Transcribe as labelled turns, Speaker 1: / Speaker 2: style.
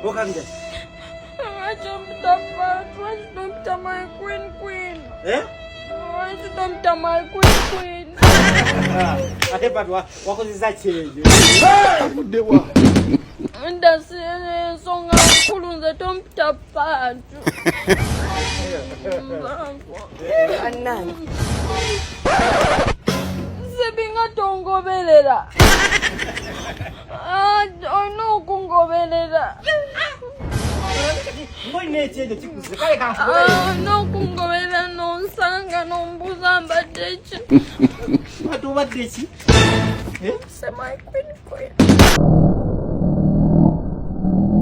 Speaker 1: Okanje.
Speaker 2: I jumped up, I jumped up my queen.
Speaker 1: Eh?
Speaker 2: I jumped up my queen.
Speaker 1: Ate patwa wakozesa change.
Speaker 3: Mudewa.
Speaker 2: Ndasiye songa kulunza tompta patu.
Speaker 4: Anani.
Speaker 2: Sebinga tongobelela. Ono kungobelela.
Speaker 1: Ngoine change chikuze kale kanfu.
Speaker 2: No kungobelela nonsanga nombuza mbadechi.
Speaker 1: Watu badechi. Eh?
Speaker 2: Say my queen.